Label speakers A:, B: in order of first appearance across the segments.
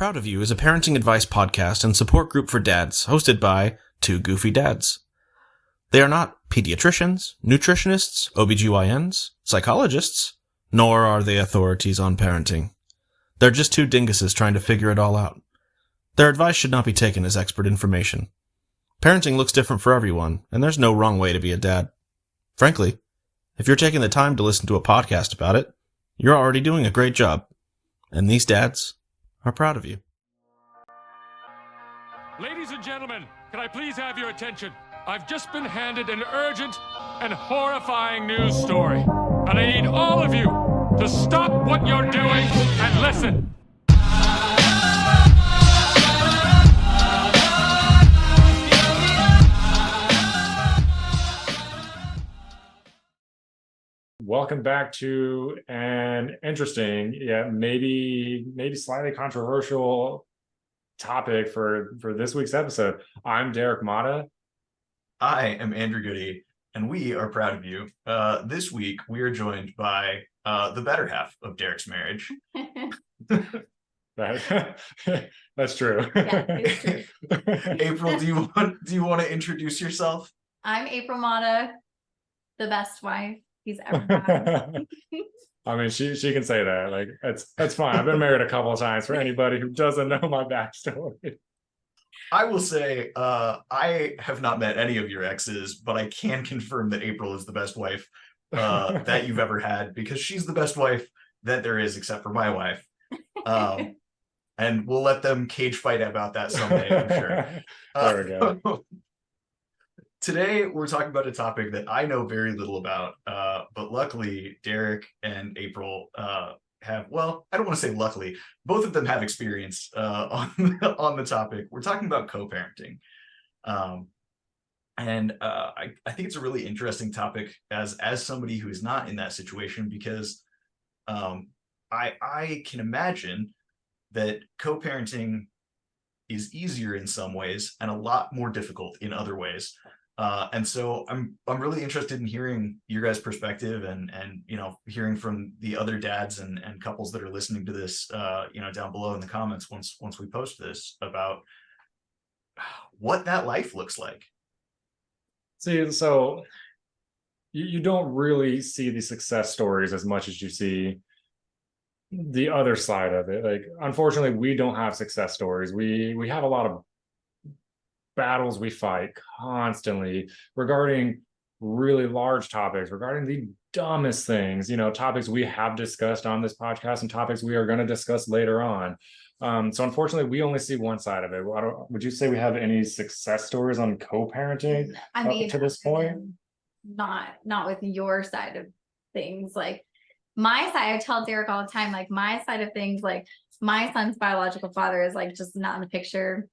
A: Proud of You is a parenting advice podcast and support group for dads hosted by two goofy dads. They are not pediatricians, nutritionists, OBGYNs, psychologists, nor are they authorities on parenting. They're just two dinguses trying to figure it all out. Their advice should not be taken as expert information. Parenting looks different for everyone, and there's no wrong way to be a dad. Frankly, if you're taking the time to listen to a podcast about it, you're already doing a great job. And these dads are proud of you.
B: Ladies and gentlemen, can I please have your attention? I've just been handed an urgent and horrifying news story. And I need all of you to stop what you're doing and listen.
C: Welcome back to an interesting, maybe slightly controversial topic for this week's episode. I'm Derek Mata.
D: I am Andrew Goody, and we are proud of you. This week, we are joined by the better half of Derek's marriage.
C: That's true.
E: Yeah, it's true.
D: April, do you want to introduce yourself?
E: I'm April Mata, the best wife he's ever had.
C: I mean, she can say that. Like, that's fine. I've been married a couple of times. For anybody who doesn't know my backstory,
D: I will say I have not met any of your exes, but I can confirm that April is the best wife that you've ever had, because she's the best wife that there is, except for my wife. And we'll let them cage fight about that someday, I'm sure.
C: There we go.
D: Today, we're talking about a topic that I know very little about, but luckily, Derek and April have, well, I don't want to say luckily, both of them have experience on the topic. We're talking about co-parenting. And I think it's a really interesting topic as somebody who is not in that situation, because I can imagine that co-parenting is easier in some ways and a lot more difficult in other ways. And so I'm really interested in hearing your guys' perspective and hearing from the other dads and couples that are listening to this down below in the comments once we post this, about what that life looks like.
C: See, so you don't really see the success stories as much as you see the other side of it. Like, unfortunately, we don't have success stories. We have a lot of battles we fight constantly regarding really large topics, regarding the dumbest things, topics we have discussed on this podcast and topics we are going to discuss later on. So unfortunately, we only see one side of it. Would you say we have any success stories on co-parenting to this point?
E: Not with your side of things. Like, my side, I tell Derek all the time, like, my side of things, like, my son's biological father is like just not in the picture,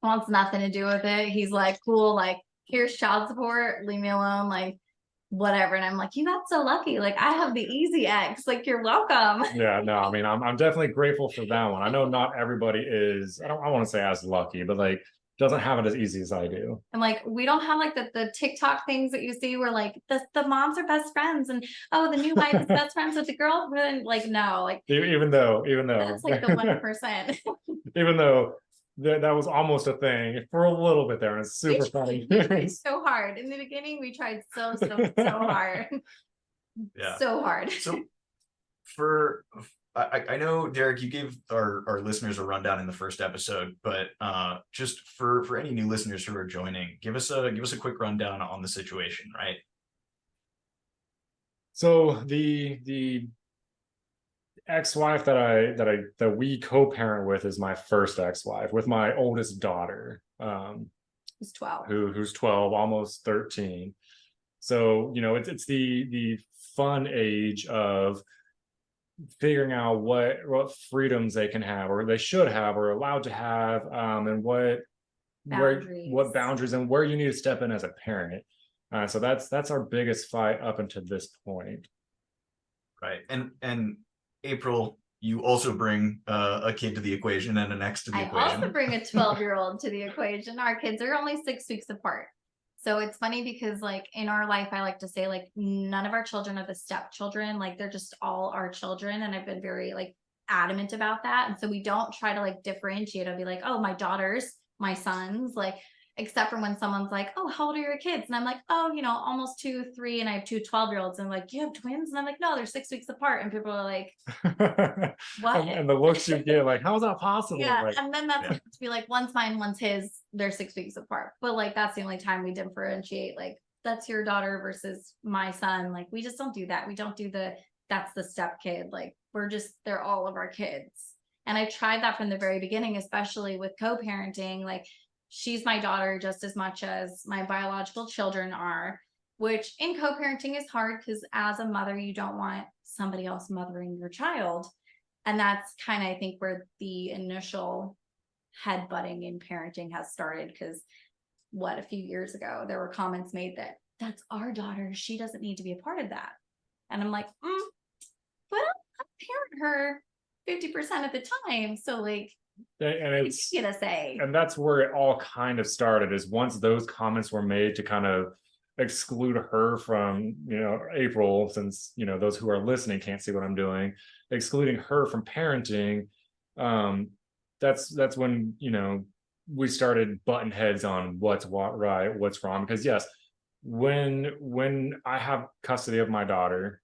E: wants nothing to do with it. He's like, cool, like, here's child support, leave me alone, like, whatever. And I'm like, you got so lucky. Like, I have the easy ex. Like, you're welcome.
C: Yeah, no, I mean, I'm definitely grateful for that one. I know not everybody is, I want to say as lucky, but like, doesn't have it as easy as I do.
E: And like, we don't have like the TikTok things that you see where like the moms are best friends and, oh, the new wife is best friends with the girlfriend. Like, no, like,
C: even though
E: that's like the 1%.
C: Even though that was almost a thing for a little bit there, and it's super funny.
E: We tried so hard in the beginning. We tried so hard.
D: Yeah,
E: so hard.
D: So I know, Derek, you gave our listeners a rundown in the first episode, but just for any new listeners who are joining, give us a quick rundown on the situation, right?
C: So the ex-wife that we co-parent with is my first ex-wife, with my oldest daughter,
E: Who's 12.
C: Who's 12, almost 13. So it's the fun age of figuring out what freedoms they can have, or they should have, or allowed to have, and what boundaries and where you need to step in as a parent. So that's our biggest fight up until this point.
D: Right. And April, you also bring a kid to the equation and an ex to the equation.
E: I also bring a 12-year-old to the equation. Our kids are only 6 weeks apart. So it's funny because, like, in our life, I like to say, like, none of our children are the stepchildren. Like, they're just all our children. And I've been very, like, adamant about that. And so we don't try to like differentiate. I'll be like, oh, my daughters, my sons, like, except for when someone's like, oh, how old are your kids? And I'm like, oh, you know, almost 2, 3, and I have 2 12-year-olds. And like, you have twins? And I'm like, no, they're 6 weeks apart. And people are like, what?
C: And the looks you get, like, how is that possible?
E: Yeah.
C: Like,
E: And then that's
D: Yeah.
E: when it's be like, one's mine, one's his, they're 6 weeks apart. But like, that's the only time we differentiate. Like, that's your daughter versus my son. Like, we just don't do that. We don't do that's the step kid. Like, they're all of our kids. And I tried that from the very beginning, especially with co-parenting. Like, she's my daughter just as much as my biological children are, which in co-parenting is hard because as a mother, you don't want somebody else mothering your child. And that's kind of, I think, where the initial headbutting in parenting has started. Because a few years ago, there were comments made that that's our daughter. She doesn't need to be a part of that. And I'm like, but I parent her 50% of the time. So like,
C: and
E: it's you to say.
C: and that's where it all kind of started, is once those comments were made to kind of exclude her from, April, since, those who are listening can't see what I'm doing, excluding her from parenting. That's when, we started butting heads on what's right, what's wrong. Because yes, when I have custody of my daughter,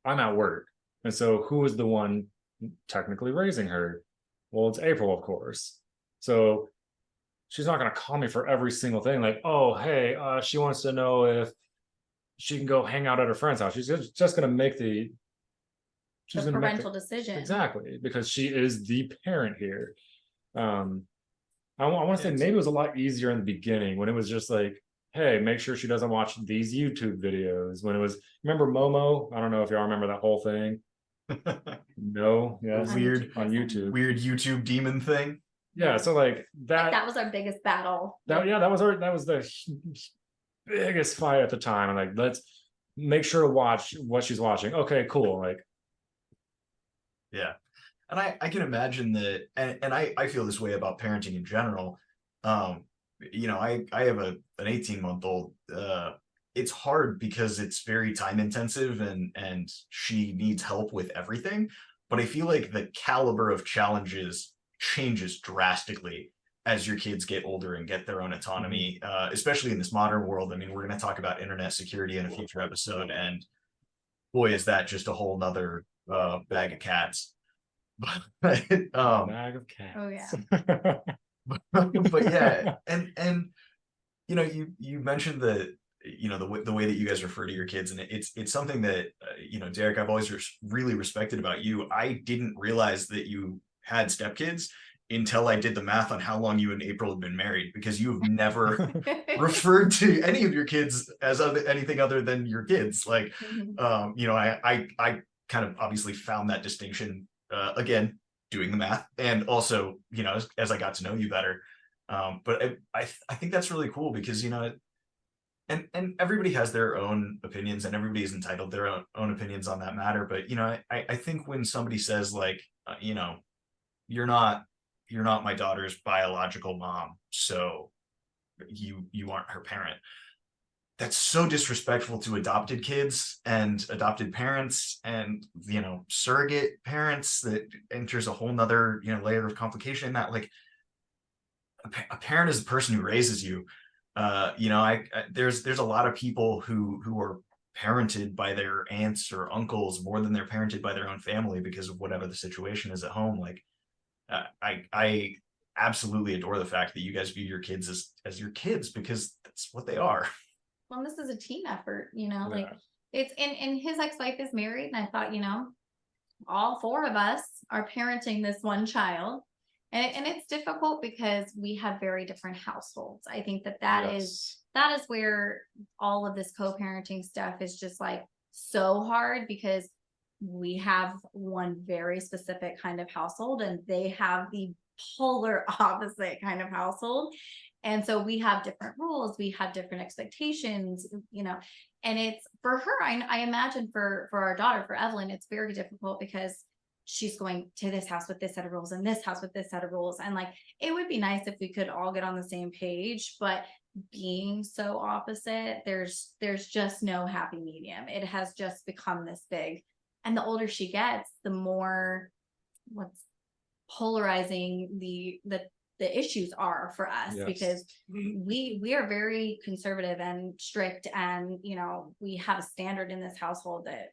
C: I'm at work. And so who is the one technically raising her? Well, it's April, of course. So she's not going to call me for every single thing. Like, oh, hey, she wants to know if she can go hang out at her friend's house. She's just going to make the
E: Parental decision.
C: Exactly, because she is the parent here. I want to say maybe it was a lot easier in the beginning when it was just like, hey, make sure she doesn't watch these YouTube videos. When it was, remember Momo? I don't know if y'all remember that whole thing. No, yeah,
D: Weird
C: on YouTube.
D: Weird YouTube demon thing.
C: Yeah, so like
E: That was our biggest battle.
C: that was the biggest fight at the time. And like, let's make sure to watch what she's watching. Okay, cool. Like,
D: Yeah. And I can imagine that, and I feel this way about parenting in general. I have an 18-month-old. It's hard because it's very time intensive and she needs help with everything. But I feel like the caliber of challenges changes drastically as your kids get older and get their own autonomy, especially in this modern world. I mean, we're going to talk about internet security in a future episode, and boy, is that just a whole nother bag of cats. But
C: bag of cats.
E: Oh yeah.
D: but yeah, and you mentioned the way that you guys refer to your kids, and it's something that Derek, I've always really respected about you. I didn't realize that you had stepkids until I did the math on how long you and April had been married, because you have never referred to any of your kids as anything other than your kids. Like, I kind of obviously found that distinction again doing the math, and also as I got to know you better. But I think that's really cool because and everybody has their own opinions, and everybody is entitled to their own opinions on that matter. But I think when somebody says like you're not my daughter's biological mom, so you aren't her parent, that's so disrespectful to adopted kids and adopted parents and surrogate parents, that enters a whole nother layer of complication. That like a parent is the person who raises you. There's a lot of people who are parented by their aunts or uncles more than they're parented by their own family because of whatever the situation is at home. Like I absolutely adore the fact that you guys view your kids as your kids, because that's what they are.
E: Well, this is a team effort, like it's and his ex-wife is married, and I thought, all 4 of us are parenting this one child. And it's difficult because we have very different households. I think that is where all of this co-parenting stuff is just like so hard, because we have one very specific kind of household and they have the polar opposite kind of household. And so we have different rules, we have different expectations, and it's for her, I imagine for our daughter, for Evelyn, it's very difficult because she's going to this house with this set of rules and this house with this set of rules. And like, it would be nice if we could all get on the same page, but being so opposite, there's just no happy medium. It has just become this big. And the older she gets, the more what's polarizing the issues are for us,
C: Yes.
E: because we are very conservative and strict, and we have a standard in this household that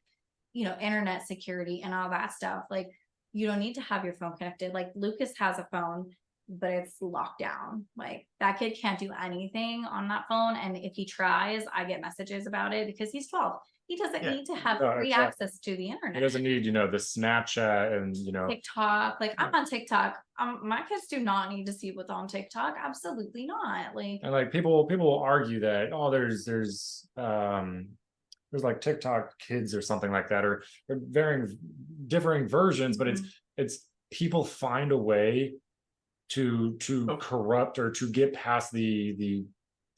E: internet security and all that stuff. Like, you don't need to have your phone connected. Like, Lucas has a phone, but it's locked down. Like, that kid can't do anything on that phone, and if he tries, I get messages about it, because he's 12. He doesn't
D: Yeah.
E: need to have
C: No,
E: free
C: exactly.
E: access to the
C: He
E: internet.
C: doesn't need, the Snapchat and,
E: TikTok. Like, I'm on TikTok. My kids do not need to see what's on TikTok. Absolutely not. Like,
C: and like people will argue that, oh, there's like TikTok kids or something like that, or differing versions, but it's people find a way to corrupt or to get past the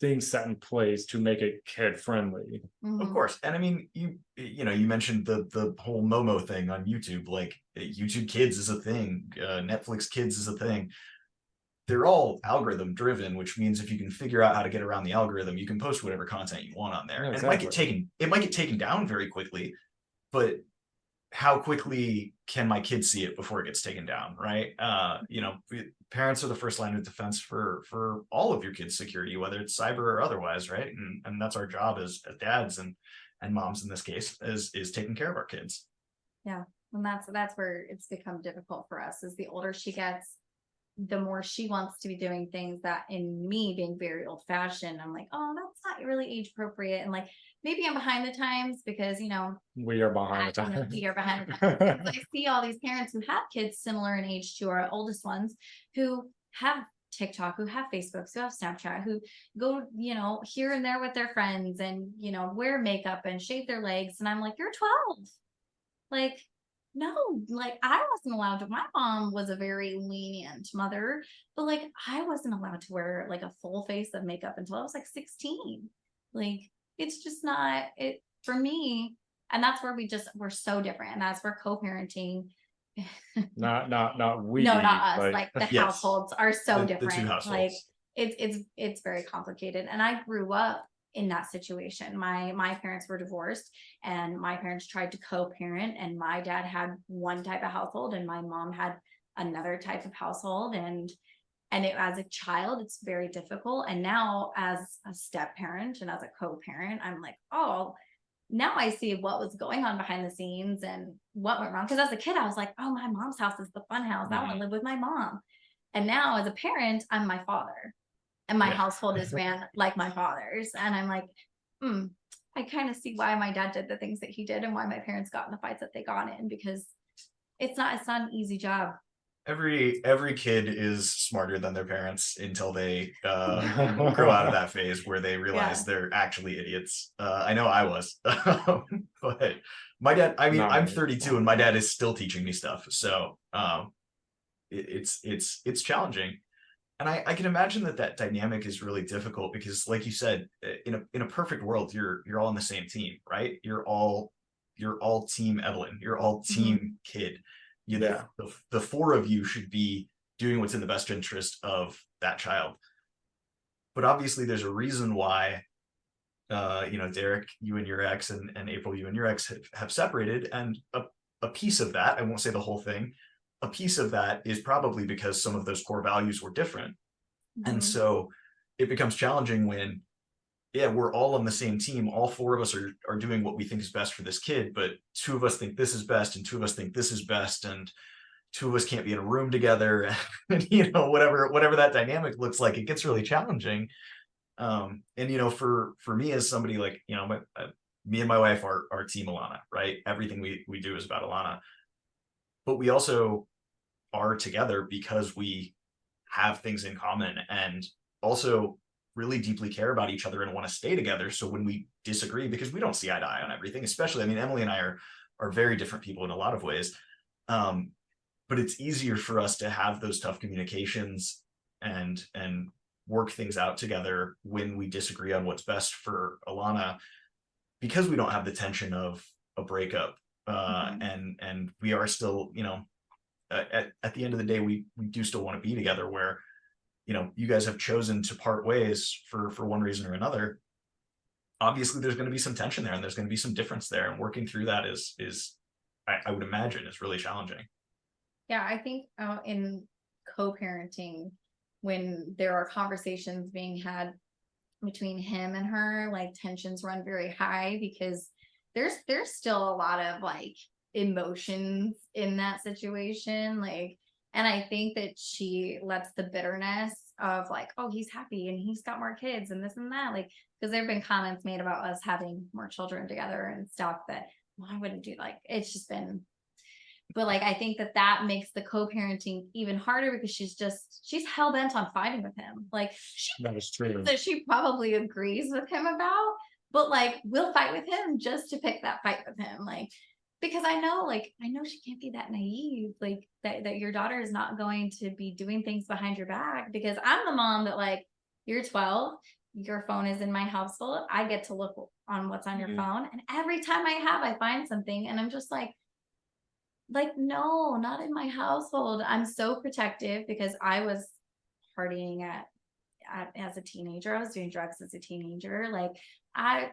C: things set in place to make it kid friendly.
D: Of course. And I mean, you mentioned the whole Momo thing on YouTube. Like, YouTube Kids is a thing, Netflix Kids is a thing. They're all algorithm driven, which means if you can figure out how to get around the algorithm, you can post whatever content you want on there.
C: Yeah,
D: And
C: exactly.
D: it might get taken down very quickly, but how quickly can my kids see it before it gets taken down, right? Parents are the first line of defense for all of your kids' security, whether it's cyber or otherwise, right? And that's our job as dads and moms in this case, is taking care of our kids.
E: Yeah. And that's where it's become difficult for us. As the older she gets, the more she wants to be doing things that, in me being very old fashioned, I'm like, oh, that's not really age appropriate. And like, maybe I'm behind the times, because
C: We are behind the times.
E: we are behind the times. Because I see all these parents who have kids similar in age to our oldest ones, who have TikTok, who have Facebook, who have Snapchat, who go, here and there with their friends, and wear makeup and shave their legs. And I'm like, you're 12. Like, no, like, I wasn't allowed to. My mom was a very lenient mother, but like, I wasn't allowed to wear like a full face of makeup until I was like 16. Like, it's just not it for me. And that's where we're so different. And that's where co-parenting,
C: not we.
E: no, not us. Like, the
D: Yes.
E: households are so
D: The
E: different.
D: two households.
E: Like, it's very complicated. And I grew up in that situation. My parents were divorced, and my parents tried to co-parent, and my dad had one type of household and my mom had another type of household. And as a child, it's very difficult. And now, as a step parent and as a co-parent, I'm like, oh, now I see what was going on behind the scenes and what went wrong. Because as a kid, I was like, oh, my mom's house is the fun house. I want to live with my mom. And now, as a parent, I'm my father, and my household is ran like my father's. And I'm like, I kind of see why my dad did the things that he did, and why my parents got in the fights that they got in, because it's not an easy job.
D: Every kid is smarter than their parents until they grow out of that phase where they realize they're actually idiots. I know I was, but my dad, I mean, I'm 32 and my dad is still teaching me stuff. So it's challenging. And I can imagine that dynamic is really difficult, because like you said, in a perfect world, you're all on the same team, right? You're all team Evelyn, you're all team kid. The four of you should be doing what's in the best interest of that child. But obviously there's a reason why, Derek, you and your ex, and April, you and your ex have separated. And a piece of that, I won't say the whole thing, a piece of that is probably because some of those core values were different. And so it becomes challenging when, we're all on the same team. All four of us are doing what we think is best for this kid, but two of us think this is best, and two of us think this is best, and two of us can't be in a room together. And, whatever that dynamic looks like, it gets really challenging. And, for me as somebody like, me and my wife are team Alana, right? Everything we do is about Alana, but we also are together because we have things in common, and also really deeply care about each other and want to stay together. So when we disagree, because we don't see eye to eye on everything, especially, I mean, Emily and I are very different people in a lot of ways. But it's easier for us to have those tough communications and work things out together when we disagree on what's best for Alana, because we don't have the tension of a breakup. And we are still, at the end of the day, we do still want to be together, where, you guys have chosen to part ways for one reason or another. Obviously there's going to be some tension there, and there's going to be some difference there, and working through that is I would imagine is really challenging.
E: Yeah, I think in co-parenting, when there are conversations being had between him and her, like tensions run very high because there's still a lot of like emotions in that situation. Like, and I think that she lets the bitterness of like, oh, he's happy and he's got more kids and this and that, like, because there have been comments made about us having more children together and stuff that, well, I wouldn't do, like, it's just been, but like I think that that makes the co-parenting even harder because she's hell bent on fighting with him. Like
C: That is true.
E: that she probably agrees with him about, but like we'll fight with him just to pick that fight with him. Like, because I know she can't be that naive, like that your daughter is not going to be doing things behind your back, because I'm the mom that like, you're 12, your phone is in my household, I get to look on what's on your phone, and every time I find something and I'm just like, no, not in my household. I'm so protective because I was partying as a teenager. I was doing drugs as a teenager. Like, I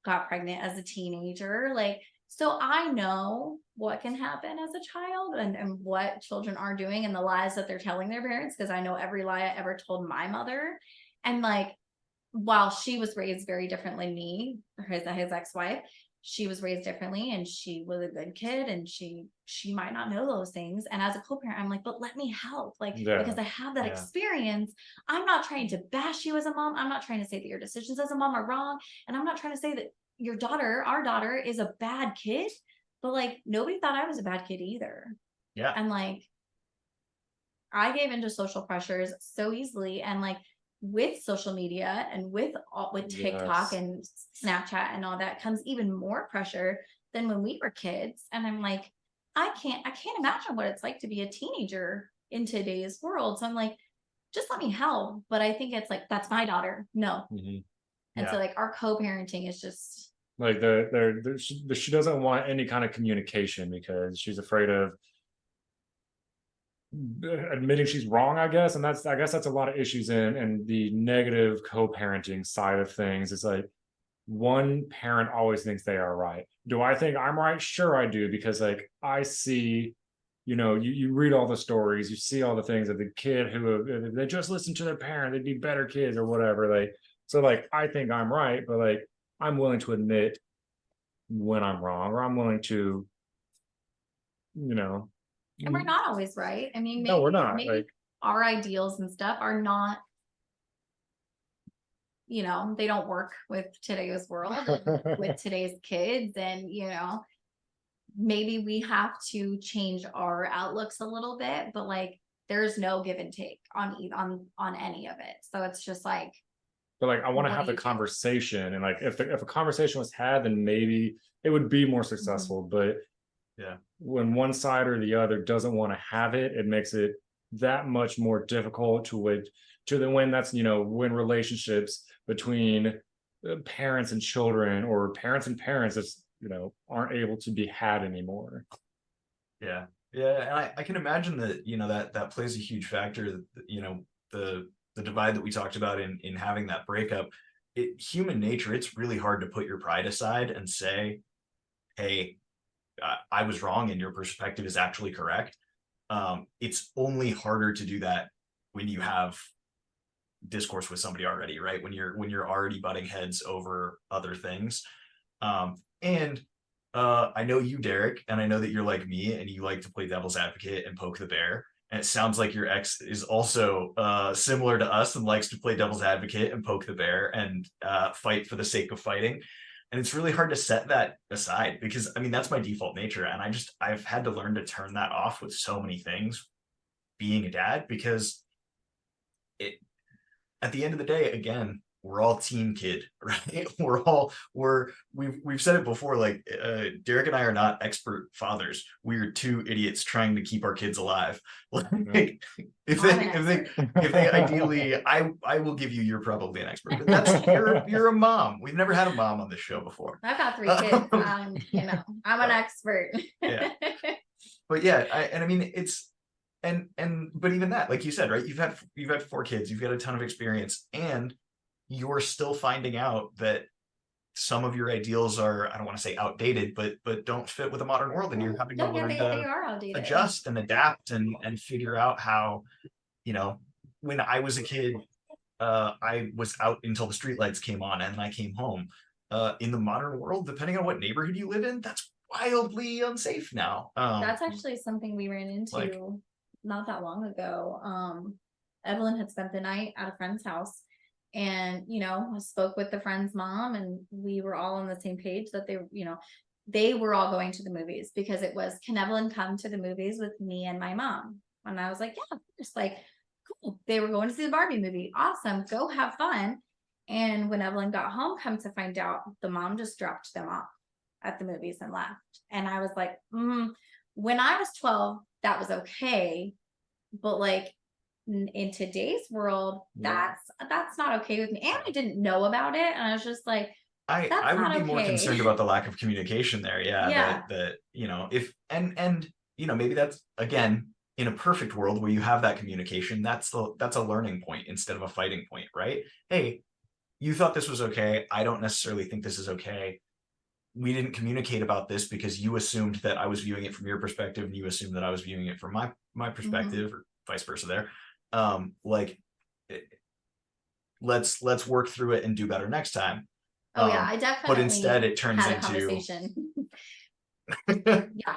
E: got pregnant as a teenager. Like, so I know what can happen as a child, and what children are doing and the lies that they're telling their parents, because I know every lie I ever told my mother. And like, while she was raised very differently than me, his ex-wife, she was raised differently and she was a good kid, and she might not know those things. And as a co-parent, I'm like, but let me help, like,
C: Yeah.
E: because I have that
D: Yeah.
E: experience. I'm not trying to bash you as a mom. I'm not trying to say that your decisions as a mom are wrong. And I'm not trying to say that our daughter is a bad kid, but like, nobody thought I was a bad kid either.
D: Yeah.
E: And like, I gave into social pressures so easily, and like, with social media and with TikTok
C: Yes.
E: and Snapchat and all that comes even more pressure than when we were kids. And I'm like, I can't imagine what it's like to be a teenager in today's world. So I'm like, just let me help. But I think it's like, that's my daughter. No.
C: Mhm.
E: And so
D: Yeah.
E: like, our co-parenting is just,
C: Like she doesn't want any kind of communication because she's afraid of admitting she's wrong, I guess. And I guess that's a lot of issues in the negative co-parenting side of things. It's like one parent always thinks they are right. Do I think I'm right? Sure I do, because like I see, you read all the stories, you see all the things of the kid who, if they just listen to their parent, they'd be better kids or whatever. Like, so like I think I'm right, but like I'm willing to admit when I'm wrong, or I'm willing to, you know,
E: and we're not always right. I mean,
C: no, we're not.
E: maybe
C: Like,
E: our ideals and stuff are not, they don't work with today's world and with today's kids. And, maybe we have to change our outlooks a little bit, but like, there's no give and take on any of it. So it's just like,
C: but like I want to
E: what
C: have
E: do
C: the
E: you do?
C: conversation, and like if a conversation was had, then maybe it would be more successful. But
D: Yeah.
C: when one side or the other doesn't want to have it, it makes it that much more difficult when relationships between parents and children, or parents and parents, aren't able to be had anymore.
D: Yeah. Yeah. And I can imagine that, that plays a huge factor, the divide that we talked about in having that breakup. Human nature, it's really hard to put your pride aside and say, hey, I was wrong and your perspective is actually correct. It's only harder to do that when you have discourse with somebody already, right? When you're already butting heads over other things. And I know you, Derek, and I know that you're like me and you like to play devil's advocate and poke the bear. And it sounds like your ex is also similar to us and likes to play devil's advocate and poke the bear and fight for the sake of fighting. And it's really hard to set that aside, because I mean, that's my default nature. And I've had to learn to turn that off with so many things being a dad, because at the end of the day, again, we're all team kid, right? We've said it before, like Derek and I are not expert fathers. We are two idiots trying to keep our kids alive. Like, if they ideally, I will give you're probably an expert, but that's you're a mom. We've never had a mom on this show before.
E: I've got 3 kids. I'm an expert.
D: Yeah. But yeah, I mean, it's but even that, like you said, right? You've had 4 kids, you've got a ton of experience, and you're still finding out that some of your ideals are, I don't want to say outdated, but don't fit with the modern world, and you're having to
E: No, yeah,
D: learn
E: they
D: to
E: are outdated.
D: adjust and adapt and figure out how, you know, when I was a kid, I was out until the streetlights came on and I came home. In the modern world, depending on what neighborhood you live in, that's wildly unsafe now.
E: That's actually something we ran into
D: like-
E: not that long ago. Evelyn had spent the night at a friend's house, and I spoke with the friend's mom, and we were all on the same page that they were all going to the movies, because it was, can Evelyn come to the movies with me and my mom? And I was like, yeah, just like, cool. They were going to see the Barbie movie. Awesome. Go have fun. And when Evelyn got home, come to find out, the mom just dropped them off at the movies and left. And I was like, when I was 12, that was okay. But like in today's world,
C: Yeah.
E: that's not okay with me. And I didn't know about it. And I was just like,
D: I
E: That's
D: would
E: not
D: be more
E: okay.
D: concerned about the lack of communication there. Yeah.
E: Yeah.
D: That if and maybe that's, again, in a perfect world where you have that communication, that's a learning point instead of a fighting point, right? Hey, you thought this was okay. I don't necessarily think this is okay. We didn't communicate about this because you assumed that I was viewing it from your perspective, and you assumed that I was viewing it from my perspective, or vice versa there. Let's work through it and do better next time.
E: oh yeah, I definitely
D: But instead it turns
E: had a
D: into
E: conversation. Yeah.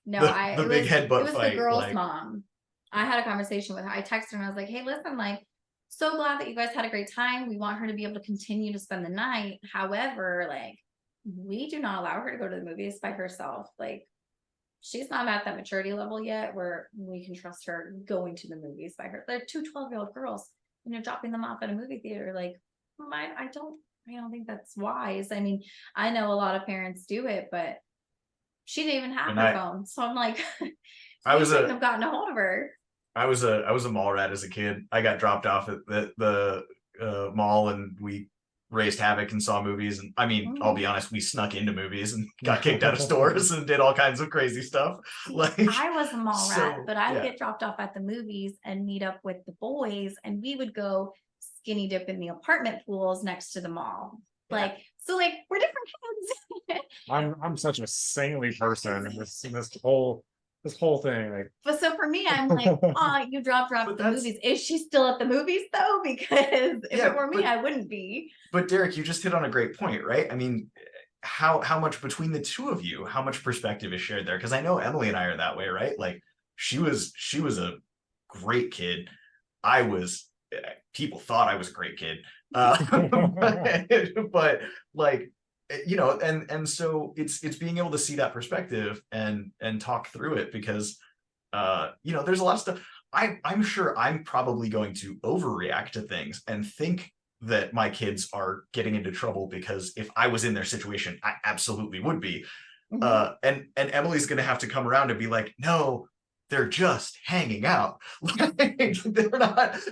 E: No,
D: the big headbutt
E: it was
D: fight,
E: the girl's
D: like-
E: mom. I had a conversation with her. I texted her and I was like, hey, listen, like, so glad that you guys had a great time. We want her to be able to continue to spend the night. However, like, we do not allow her to go to the movies by herself. Like, she's not at that maturity level yet where we can trust her going to the movies by her. They're two 12-year-old girls, and you're dropping them off at a movie theater. Like, I don't think that's wise. I mean, I know a lot of parents do it, but she didn't even have
D: And
E: her
D: I-
E: phone. So I'm like,
D: I
E: we
D: was
E: shouldn't
D: a
E: have gotten a hold of her.
D: I was a mall rat as a kid. I got dropped off at the mall, and we raised havoc and saw movies. And I mean, I'll be honest, we snuck into movies and got kicked out of stores and did all kinds of crazy stuff. Like,
E: I was a mall rat,
D: so,
E: but I would
D: yeah.
E: get dropped off at the movies and meet up with the boys, and we would go skinny dip in the apartment pools next to the mall.
D: Yeah.
E: Like, so like we're different kids.
C: I'm such a saintly person in this whole thing. Like,
E: But so for me, I'm like, oh, you dropped her off
D: But
E: at the
D: that's-
E: movies. Is she still at the movies though? Because if
D: Yeah,
E: it were me,
D: but-
E: I wouldn't be.
D: But Derek, you just hit on a great point, right? I mean, how much between the two of you, how much perspective is shared there? Because I know Emily and I are that way, right? Like, she was a great kid. I was, people thought I was a great kid, but like, and so it's being able to see that perspective and talk through it, because there's a lot of stuff. I'm sure I'm probably going to overreact to things and think that my kids are getting into trouble, because if I was in their situation, I absolutely would be. And Emily's gonna have to come around and be like, no, they're just hanging out. Like,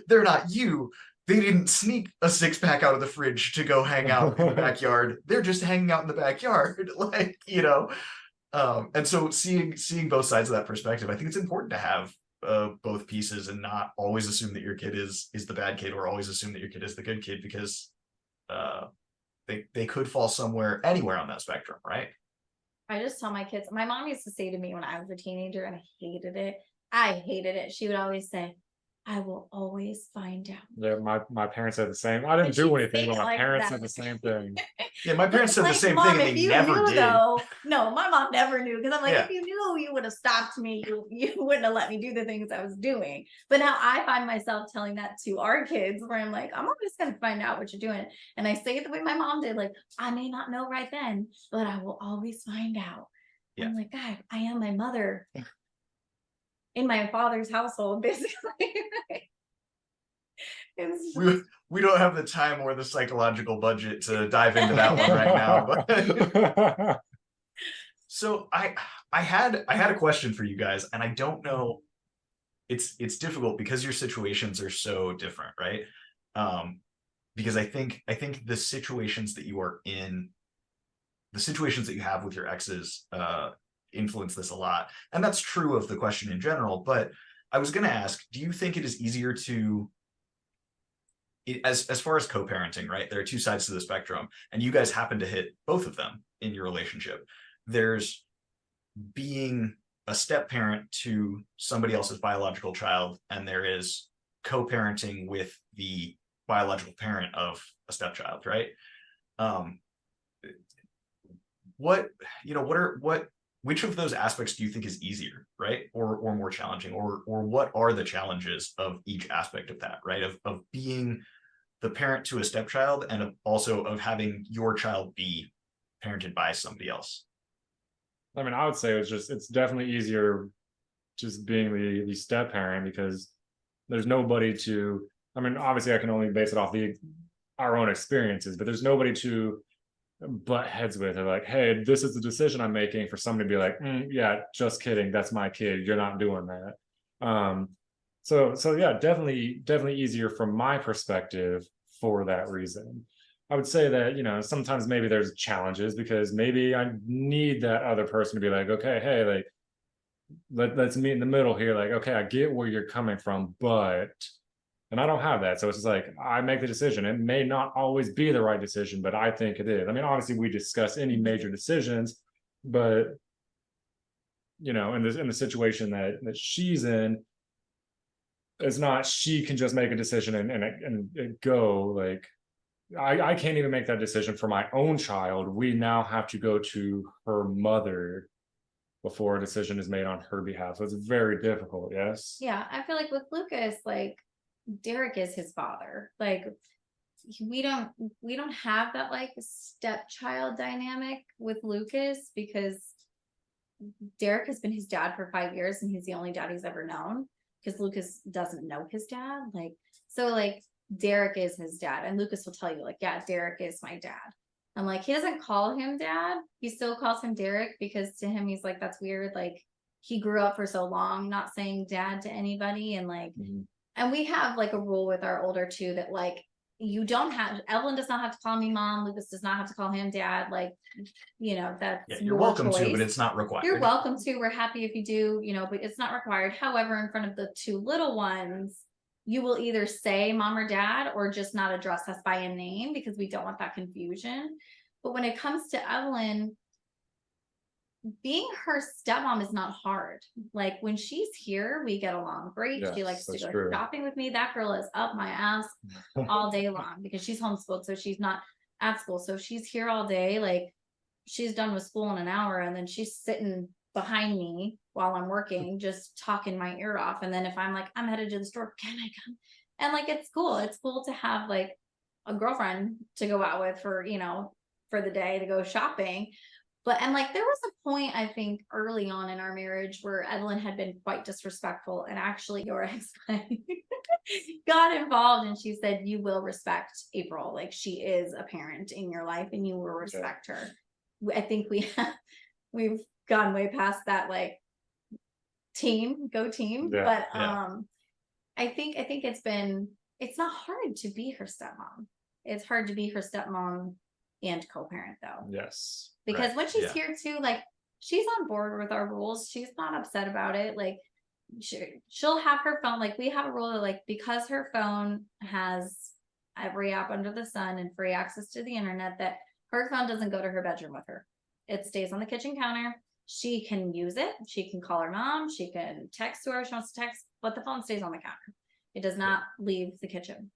D: they're not you. They didn't sneak a 6-pack out of the fridge to go hang out in the backyard. They're just hanging out in the backyard. Like, and so seeing both sides of that perspective, I think it's important to have both pieces, and not always assume that your kid is the bad kid, or always assume that your kid is the good kid, because they could fall anywhere on that spectrum, right?
E: I just tell my kids, my mom used to say to me when I was a teenager, and I hated it. She would always say, I will always find out.
C: yeah, my parents said the same. I didn't
E: But
C: do
E: she'd
C: anything,
E: say
C: but
E: it
C: my
E: like
C: parents
E: that.
C: said the same thing.
D: Yeah, my parents said the
E: Like,
D: same
E: Mom,
D: thing, and
E: if
D: they
E: you
D: never
E: knew,
D: did.
E: though, no, my mom never knew, because I'm like,
D: Yeah.
E: if you knew, you would have stopped me. You wouldn't have let me do the things I was doing. But now I find myself telling that to our kids, where I'm like, I'm always going to find out what you're doing. And I say it the way my mom did, like, I may not know right then, but I will always find out.
D: Yeah.
E: I'm like, God, I am my mother in my father's household, basically. It's just-
D: We don't have the time or the psychological budget to dive into that one right now. But so I had a question for you guys, and I don't know. It's difficult because your situations are so different, right? Because I think the situations that you are in, the situations that you have with your exes, influence this a lot, and that's true of the question in general. But I was going to ask, do you think it is easier to as far as co-parenting, right? There are two sides to the spectrum, and you guys happen to hit both of them in your relationship. There's being a step parent to somebody else's biological child, and there is co-parenting with the biological parent of a stepchild, right? Which of those aspects do you think is easier, right? Or more challenging, or what are the challenges of each aspect of that, right? Of being the parent to a stepchild, and also of having your child be parented by somebody else.
C: I mean, I would say it's definitely easier just being the step parent, because there's nobody to, I mean, obviously I can only base it off our own experiences, but there's nobody to butt heads with, or like, hey, this is the decision I'm making, for somebody to be like, yeah, just kidding, that's my kid, you're not doing that. So yeah, definitely easier from my perspective for that reason. I would say that, you know, sometimes maybe there's challenges, because maybe I need that other person to be like, okay, hey, like, let's meet in the middle here. Like, okay, I get where you're coming from, and I don't have that. So it's just like, I make the decision. It may not always be the right decision, but I think it is. I mean, obviously we discuss any major decisions, but you know, in the situation that she's in, it's not, she can just make a decision and go. Like, I can't even make that decision for my own child. We now have to go to her mother before a decision is made on her behalf. So it's very difficult. Yes.
E: Yeah, I feel like with Lucas, like Derek is his father. Like we don't have that like stepchild dynamic with Lucas, because Derek has been his dad for 5 years, and he's the only dad he's ever known, because Lucas doesn't know his dad. Like, so like Derek is his dad, and Lucas will tell you like, yeah, Derek is my dad. I'm like, he doesn't call him dad, he still calls him Derek, because to him he's like, that's weird, like he grew up for so long not saying dad to anybody. And like, and we have like a rule with our older two that like, you don't have, Evelyn does not have to call me mom, Lucas does not have to call him dad. Like, you know, that's
D: you're welcome to, but it's not required.
E: You're welcome to, we're happy if you do, you know, but it's not required. However, in front of the two little ones, you will either say mom or dad, or just not address us by a name, because we don't want that confusion. But when it comes to Evelyn, being her stepmom is not hard. Like when she's here, we get along great.
C: Yes,
E: she likes to
C: that's
E: go
C: true.
E: shopping with me. That girl is up my ass all day long, because she's homeschooled, so she's not at school. So she's here all day. Like she's done with school in an hour, and then she's sitting behind me while I'm working, just talking my ear off. And then if I'm like, I'm headed to the store, can I come? And like, it's cool. It's cool to have like a girlfriend to go out with for, you know, for the day to go shopping. But, and like, there was a point, I think, early on in our marriage where Evelyn had been quite disrespectful, and actually your ex got involved, and she said, you will respect April. Like she is a parent in your life, and you will respect her. I think we've gone way past that, like go team.
C: Yeah,
E: but I think it's not hard to be her stepmom. It's hard to be her stepmom and co-parent though.
C: Yes.
E: Because
D: Right,
E: when she's
D: yeah.
E: here too, like she's on board with our rules. She's not upset about it. Like she'll have her phone. Like we have a rule that like, because her phone has every app under the sun and free access to the internet, that her phone doesn't go to her bedroom with her. It stays on the kitchen counter. She can use it. She can call her mom. She can text to her if she wants to text, but the phone stays on the counter. It does not leave the kitchen.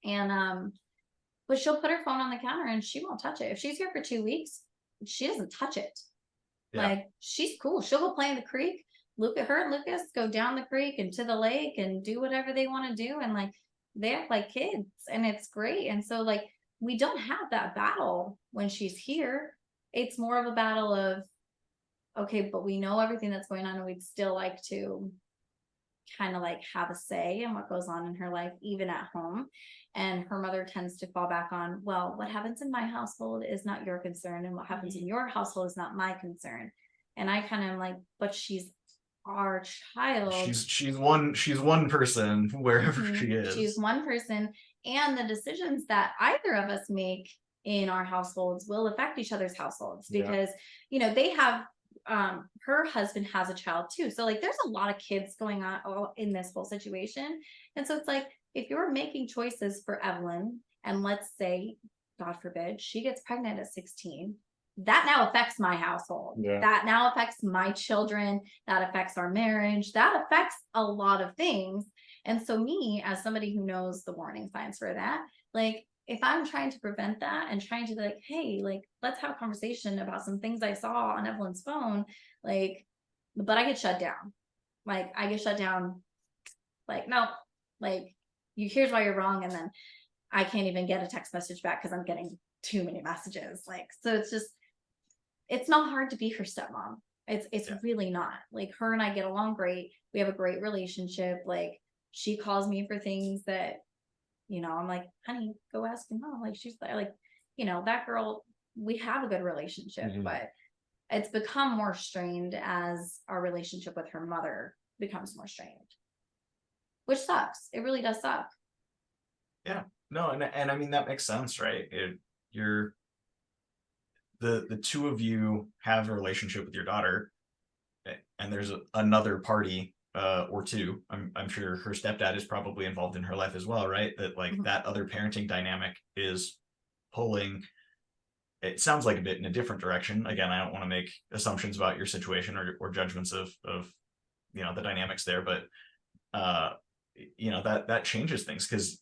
E: And but she'll put her phone on the counter and she won't touch it. If she's here for 2 weeks, she doesn't touch it.
D: Yeah.
E: Like she's cool. She'll go play in the creek. Her and Lucas go down the creek and to the lake and do whatever they want to do. And like they act like kids, and it's great. And so like we don't have that battle when she's here. It's more of a battle of, okay, but we know everything that's going on, and we'd still like to kind of like have a say in what goes on in her life, even at home. And her mother tends to fall back on, well, what happens in my household is not your concern, and what happens in your household is not my concern. And I kind of am like, but she's our child.
D: She's one person wherever she is.
E: She's one person, and the decisions that either of us make in our households will affect each other's households, because you know they have her husband has a child too, so like there's a lot of kids going on in this whole situation. And so it's like if you're making choices for Evelyn, and let's say, God forbid, she gets pregnant at 16, that now affects my household.
C: Yeah.
E: That now affects my children. That affects our marriage. That affects a lot of things. And so me, as somebody who knows the warning signs for that, like, if I'm trying to prevent that and trying to be like, hey, like, let's have a conversation about some things I saw on Evelyn's phone, like, but I get shut down. Like, I get shut down, like, no, like, here's why you're wrong. And then I can't even get a text message back because I'm getting too many messages. Like, so it's just, it's not hard to be her stepmom. It's really not. Like, her and I get along great. We have a great relationship. Like, she calls me for things that, you know, I'm like, honey, go ask your mom. Like, she's like, you know, that girl, we have a good relationship, but it's become more strained as our relationship with her mother becomes more strained, which sucks. It really does suck.
D: Yeah, no, and I mean, that makes sense, right? You're the two of you have a relationship with your daughter, and there's another party or two. I'm sure her stepdad is probably involved in her life as well, right? That like that other parenting dynamic is pulling, it sounds like, a bit in a different direction. Again, I don't want to make assumptions about your situation or judgments of you know, the dynamics there, but you know, that changes things. Because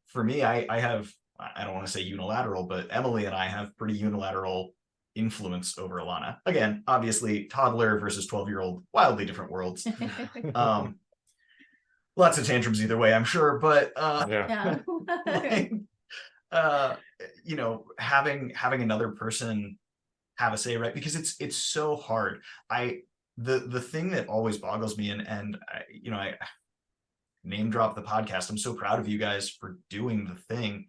D: for me, I don't want to say unilateral, but Emily and I have pretty unilateral influence over Alana. Again, obviously, toddler versus 12-year-old, wildly different worlds. Lots of tantrums either way, I'm sure, but
C: Yeah.
E: Yeah.
D: like, you know, having another person have a say, right? Because it's so hard. The thing that always boggles me, and you know, I name drop the podcast. I'm so proud of you guys for doing the thing.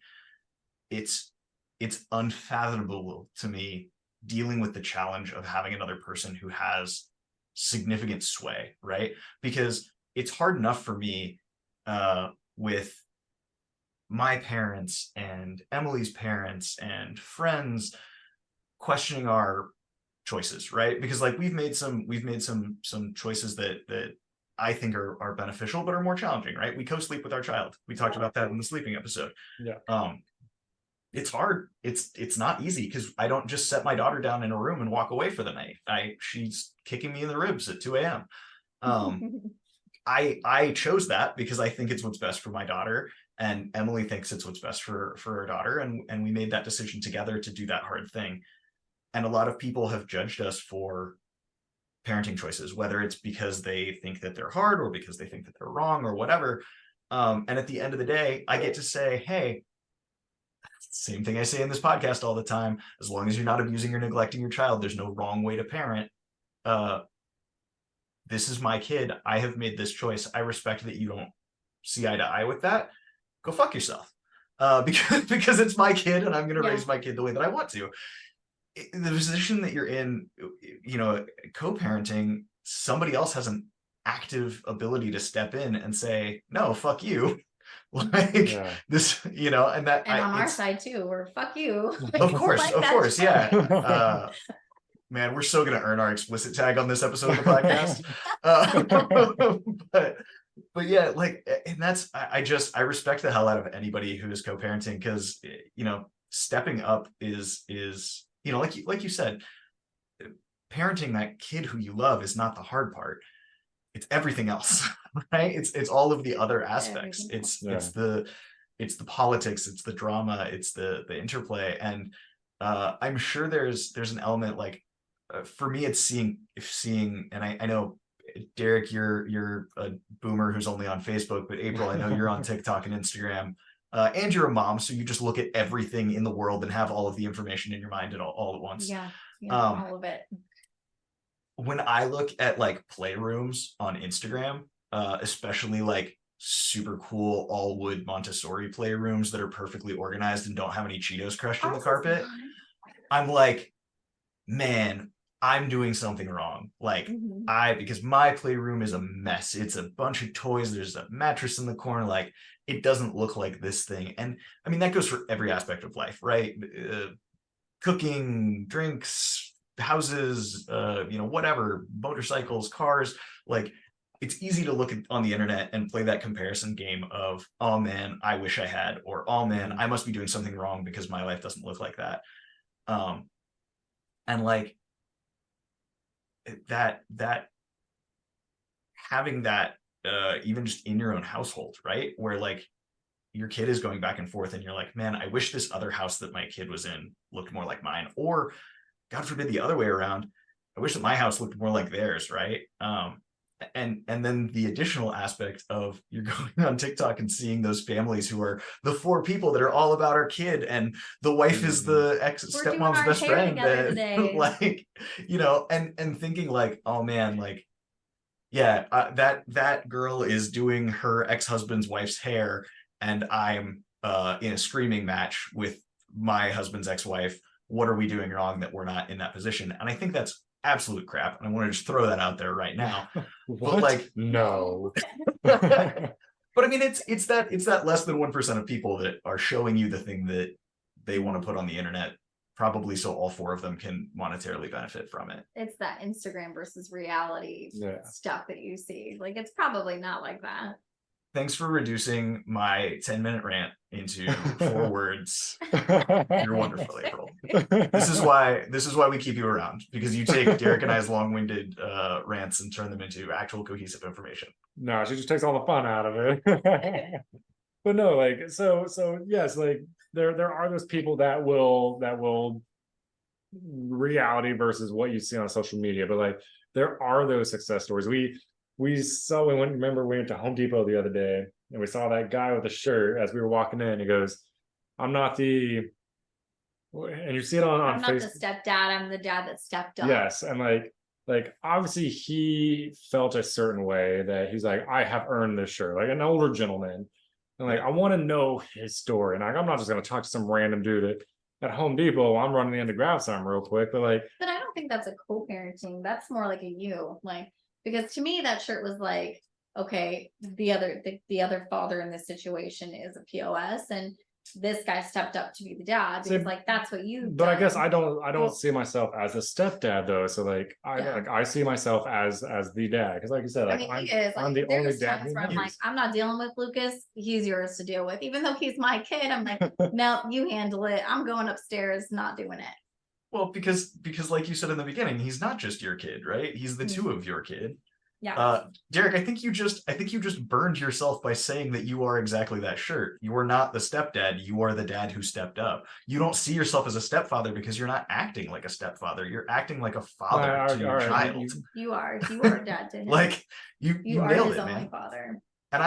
D: It's unfathomable to me dealing with the challenge of having another person who has significant sway, right? Because it's hard enough for me with my parents and Emily's parents and friends questioning our choices, right? Because like we've made some choices that I think are beneficial, but are more challenging, right? We co-sleep with our child. We talked about that in the sleeping episode.
C: Yeah.
D: It's hard. It's not easy because I don't just set my daughter down in a room and walk away for the night. She's kicking me in the ribs at 2 a.m. I chose that because I think it's what's best for my daughter, and Emily thinks it's what's best for her daughter, and we made that decision together to do that hard thing. And a lot of people have judged us for parenting choices, whether it's because they think that they're hard or because they think that they're wrong or whatever. And at the end of the day, I get to say, hey, same thing I say in this podcast all the time, as long as you're not abusing or neglecting your child, there's no wrong way to parent. This is my kid. I have made this choice. I respect that you don't see eye to eye with that. Go fuck yourself. Because it's my kid and I'm going to raise my kid the way that I want to. The position that you're in, you know, co-parenting, somebody else has an active ability to step in and say, no, fuck you. Like this, you know, and that,
E: and on our side too, we're fuck you.
D: Of course,
E: like
D: of course, yeah. Man, we're still gonna earn our explicit tag on this episode of the podcast. But yeah, like, and that's, I respect the hell out of anybody who is co-parenting, because, you know, stepping up is, you know, like you said, parenting that kid who you love is not the hard part. It's everything else, right? It's all of the other aspects. It's the politics, it's the drama, it's the interplay. And I'm sure there's an element, like, for me, it's seeing, and I know, Derek, you're a boomer who's only on Facebook, but April, I know you're on TikTok and Instagram, and you're a mom, so you just look at everything in the world and have all of the information in your mind all at once.
E: Yeah, all of it.
D: When I look at like playrooms on Instagram, especially like super cool all wood Montessori playrooms that are perfectly organized and don't have any Cheetos crushed in the carpet, I'm like, man, I'm doing something wrong. Like, because my playroom is a mess. It's a bunch of toys. There's a mattress in the corner. Like, it doesn't look like this thing. And I mean, that goes for every aspect of life, right? Cooking, drinks, houses, you know, whatever, motorcycles, cars. Like, it's easy to look on the internet and play that comparison game of, oh man, I wish I had, or oh man, I must be doing something wrong because my life doesn't look like that. And like that having that even just in your own household, right? Where like your kid is going back and forth and you're like, man, I wish this other house that my kid was in looked more like mine, or God forbid the other way around, I wish that my house looked more like theirs, right? And then the additional aspect of you're going on TikTok and seeing those families who are the 4 people that are all about our kid, and the wife is the stepmom's best friend, and like, you know, and thinking like, oh man, like, yeah, that girl is doing her ex-husband's wife's hair, and I'm in a screaming match with my husband's ex-wife. What are we doing wrong that we're not in that position? And I think that's absolute crap. And I want to just throw that out there right now. But like,
C: no.
D: but I mean, it's that less than 1% of people that are showing you the thing that they want to put on the internet, probably so all 4 of them can monetarily benefit from it.
E: It's that Instagram versus reality
C: Yeah.
E: stuff that you see. Like, it's probably not like that.
D: Thanks for reducing my 10-minute rant into 4 words. You're wonderful, April. This is why we keep you around, because you take Derek and I's long-winded rants and turn them into actual cohesive information.
C: No, she just takes all the fun out of it. But no, like, so yes, like there are those people that will reality versus what you see on social media, but like there are those success stories. We went to Home Depot the other day and we saw that guy with a shirt as we were walking in. He goes, I'm not the, and you see it on
E: I'm not
C: Facebook.
E: the stepdad, I'm the dad that stepped up.
C: Yes. And like obviously he felt a certain way that he's like, I have earned this shirt, like an older gentleman. And like, I want to know his story. And like, I'm not just going to talk to some random dude at Home Depot. I'm running in to grab something real quick. But like,
E: but I don't think that's a co-parenting. That's more like a you, like, because to me that shirt was like, okay, the other father in this situation is a POS, and this guy stepped up to be the dad because like that's what you.
C: But I guess I don't see myself as a stepdad though. So like I see myself as the dad, because like you said, like I'm the only dad.
E: I'm like, I'm not dealing with Lucas. He's yours to deal with. Even though he's my kid, I'm like, no, you handle it. I'm going upstairs, not doing it.
D: Well, because like you said in the beginning, he's not just your kid, right? He's the 2 of your kid.
E: Yeah.
D: Derek, I think you just burned yourself by saying that you are exactly that shirt. You are not the stepdad. You are the dad who stepped up. You don't see yourself as a stepfather because you're not acting like a stepfather. You're acting like a father to your child.
E: You are a dad to him.
D: Like you
E: are
D: nailed
E: his
D: it,
E: only
D: man.
E: father.
D: And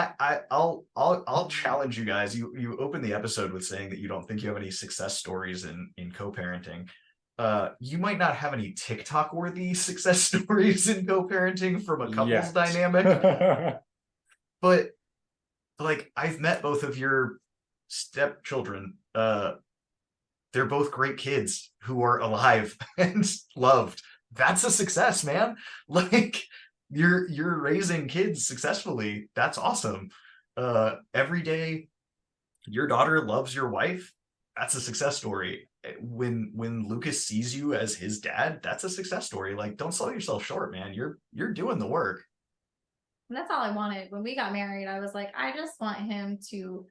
D: I'll challenge you guys. You opened the episode with saying that you don't think you have any success stories in co-parenting. You might not have any TikTok worthy success stories in co-parenting from a couple's dynamic, but like I've met both of your stepchildren. They're both great kids who are alive and loved. That's a success, man. Like you're raising kids successfully. That's awesome. Every day your daughter loves your wife. That's a success story. When Lucas sees you as his dad, that's a success story. Like, don't sell yourself short, man. You're doing the work.
E: And that's all I wanted. When we got married, I was like, I just want him to,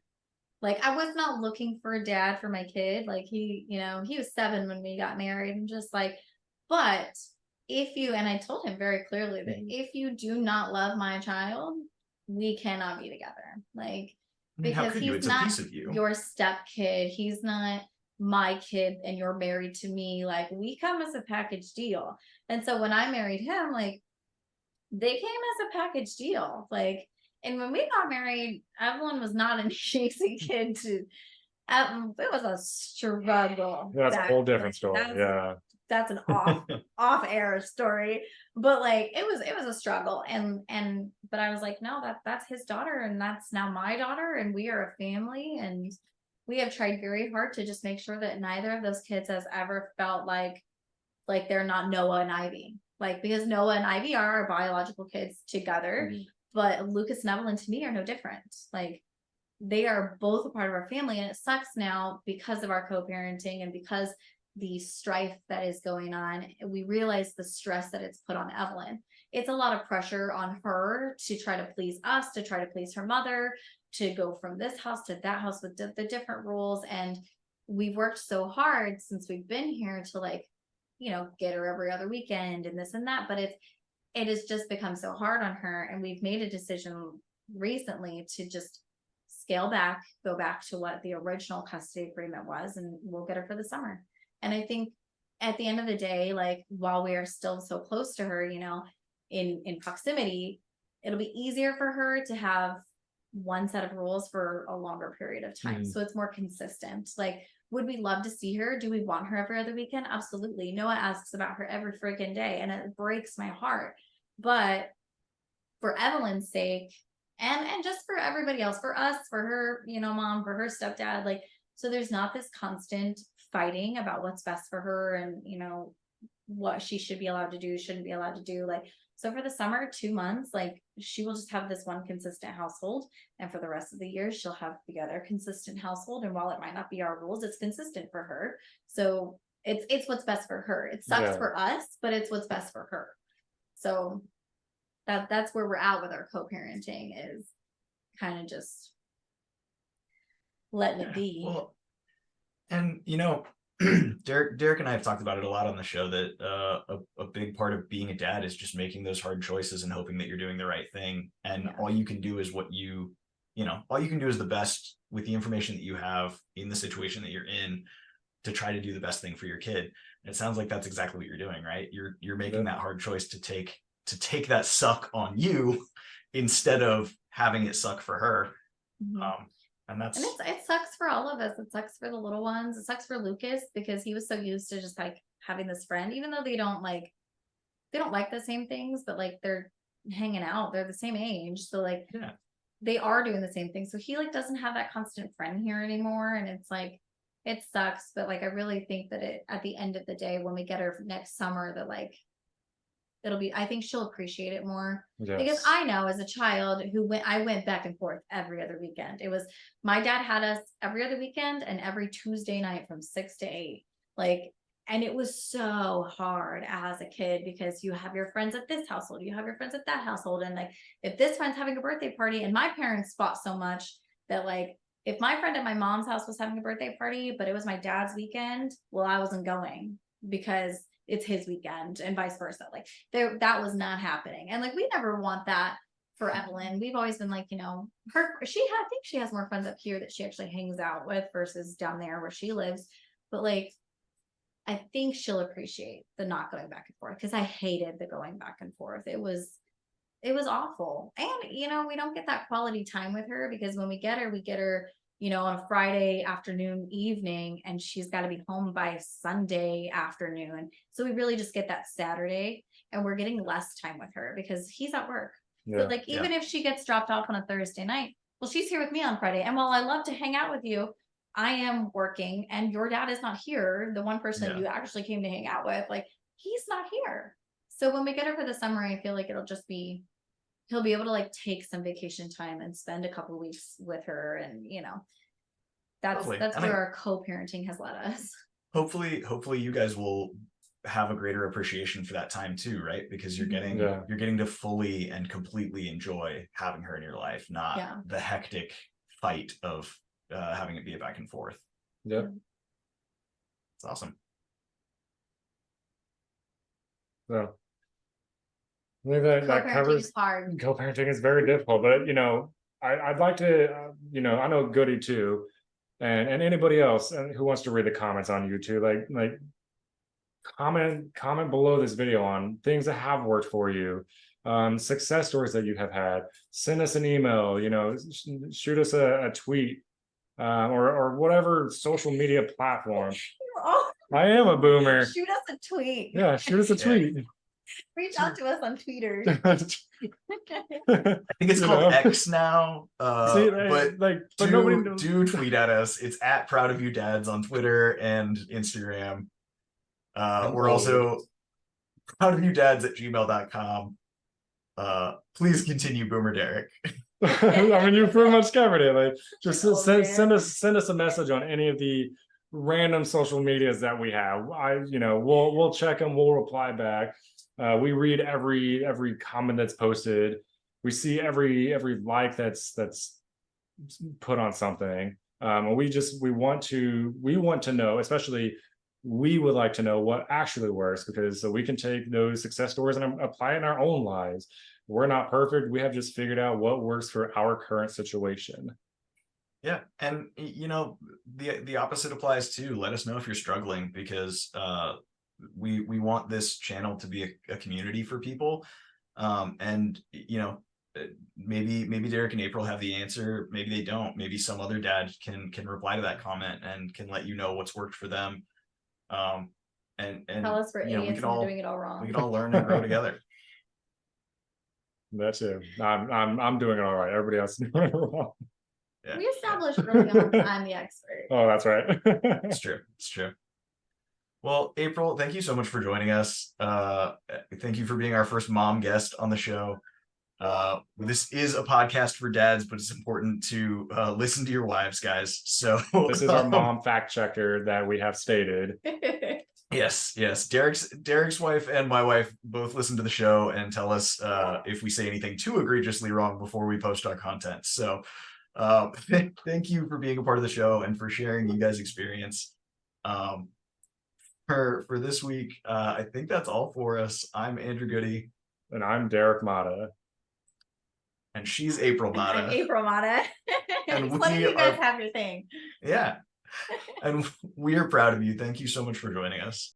E: like, I was not looking for a dad for my kid. Like he was 7 when we got married, and just like, but if you, and I told him very clearly that if you do not love my child, we cannot be together. Like, because he's not your step kid. He's not my kid and you're married to me. Like, we come as a package deal. And so when I married him, like, they came as a package deal. Like, and when we got married, Evelyn was not an easy kid to, it was a struggle.
C: That's a whole different story.
E: That's an off air story, but like it was a struggle, but I was like, no, that's his daughter, and that's now my daughter, and we are a family, and we have tried very hard to just make sure that neither of those kids has ever felt like they're not Noah and Ivy, like, because Noah and Ivy are our biological kids together, but Lucas and Evelyn to me are no different. Like, they are both a part of our family, and it sucks now because of our co-parenting and because the strife that is going on. We realize the stress that it's put on Evelyn, it's a lot of pressure on her to try to please us, to try to please her mother, to go from this house to that house with the different rules. And we've worked so hard since we've been here to like, get her every other weekend and this and that, but it has just become so hard on her. And we've made a decision recently to just scale back, go back to what the original custody agreement was, and we'll get her for the summer. And I think at the end of the day, like while we are still so close to her, in proximity, it'll be easier for her to have one set of rules for a longer period of time. So it's more consistent. Like, would we love to see her? Do we want her every other weekend? Absolutely. Noah asks about her every freaking day, and it breaks my heart. But for Evelyn's sake, and just for everybody else, for us, for her, mom, for her stepdad, like, so there's not this constant fighting about what's best for her and, what she should be allowed to do, shouldn't be allowed to do. Like, so for the summer, 2 months, like she will just have this one consistent household. And for the rest of the year, she'll have the other consistent household. And while it might not be our rules, it's consistent for her. So it's what's best for her. It sucks for us, but it's what's best for her. So that's where we're at with our co-parenting, is kind of just letting it be.
D: Well, and Derek and I have talked about it a lot on the show, that a big part of being a dad is just making those hard choices and hoping that you're doing the right thing. And all you can do is all you can do is the best with the information that you have in the situation that you're in, to try to do the best thing for your kid. And it sounds like that's exactly what you're doing, right? You're making that hard choice to take that suck on you instead of having it suck for her. And
E: it sucks for all of us. It sucks for the little ones. It sucks for Lucas, because he was so used to just like having this friend, even though they don't like the same things, but like they're hanging out, they're the same age, so like they are doing the same thing. So he like doesn't have that constant friend here anymore, and it's like, it sucks. But like I really think that at the end of the day, when we get her next summer, that like I think she'll appreciate it more. Because I know as a child I went back and forth every other weekend. It was, my dad had us every other weekend and every Tuesday night from 6 to 8. Like, and it was so hard as a kid, because you have your friends at this household, you have your friends at that household. And like, if this friend's having a birthday party, and my parents fought so much that like, if my friend at my mom's house was having a birthday party, but it was my dad's weekend, well, I wasn't going because it's his weekend, and vice versa. Like that was not happening. And like, we never want that for Evelyn. We've always been like, I think she has more friends up here that she actually hangs out with versus down there where she lives. But like, I think she'll appreciate the not going back and forth, because I hated the going back and forth. It was awful. And we don't get that quality time with her, because when we get her on a Friday afternoon, evening, and she's got to be home by Sunday afternoon. So we really just get that Saturday, and we're getting less time with her because he's at work. But like, even if she gets dropped off on a Thursday night, well, she's here with me on Friday. And while I love to hang out with you, I am working, and your dad is not here. The one person that you actually came to hang out with, like, he's not here. So when we get her for the summer, I feel like it'll just be, he'll be able to like take some vacation time and spend a couple weeks with her. And that's where our co-parenting has led us.
D: Hopefully you guys will have a greater appreciation for that time too, right? Because you're getting to fully and completely enjoy having her in your life, not the hectic fight of having it be a back and forth.
C: It's
D: awesome.
C: So I think that covers
E: hard.
C: Co-parenting is very difficult, but I'd like to, I know Goody too, and anybody else who wants to read the comments on YouTube, like comment below this video on things that have worked for you, success stories that you have had. Send us an email, shoot us a tweet, or whatever social media platform. I am a boomer.
E: Shoot us a tweet.
C: Yeah, shoot us a tweet.
E: Reach out to us on Twitter.
D: I think it's called X now. But nobody do tweet at us. It's at Proud of You Dads on Twitter and Instagram. We're also proudofyoudads@gmail.com. Please continue, Boomer Derek.
C: I mean, you pretty much covered it. Like, just send us a message on any of the random social medias that we have. We'll check them. We'll reply back. We read every comment that's posted. We see every like that's put on something. And we want to know, especially we would like to know what actually works, because so we can take those success stories and apply it in our own lives. We're not perfect. We have just figured out what works for our current situation.
D: Yeah, and the opposite applies too. Let us know if you're struggling, because we want this channel to be a community for people. And maybe Derek and April have the answer, maybe they don't. Maybe some other dad can reply to that comment and can let you know what's worked for them. And
E: Tell us we're idiots and we're doing it all
D: we
E: wrong.
D: can all learn and grow together.
C: That's it. I'm doing it all right. Everybody else is doing it wrong.
D: Yeah.
E: We established early on I'm the expert.
C: Oh, that's right.
D: It's true. It's true. Well, April, thank you so much for joining us. Thank you for being our first mom guest on the show. This is a podcast for dads, but it's important to listen to your wives, guys. So
C: this is our mom fact checker that we have stated.
D: Yes. Derek's wife and my wife both listen to the show and tell us if we say anything too egregiously wrong before we post our content. So thank you for being a part of the show and for sharing you guys' experience. For this week, I think that's all for us. I'm Andrew Goody.
C: And I'm Derek Mata.
D: And she's April Mata.
E: I'm April Mata.
D: And
E: Just letting you guys have your thing.
D: Yeah. And we are proud of you. Thank you so much for joining us.